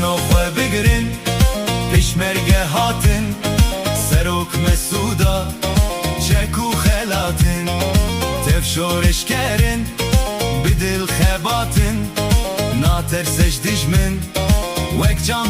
نخوه بگرن پشمرگه هاتن سروک مسودا چکو خلاتن تفشورش کرن بدل خباتن ناترسش دجمن وک جان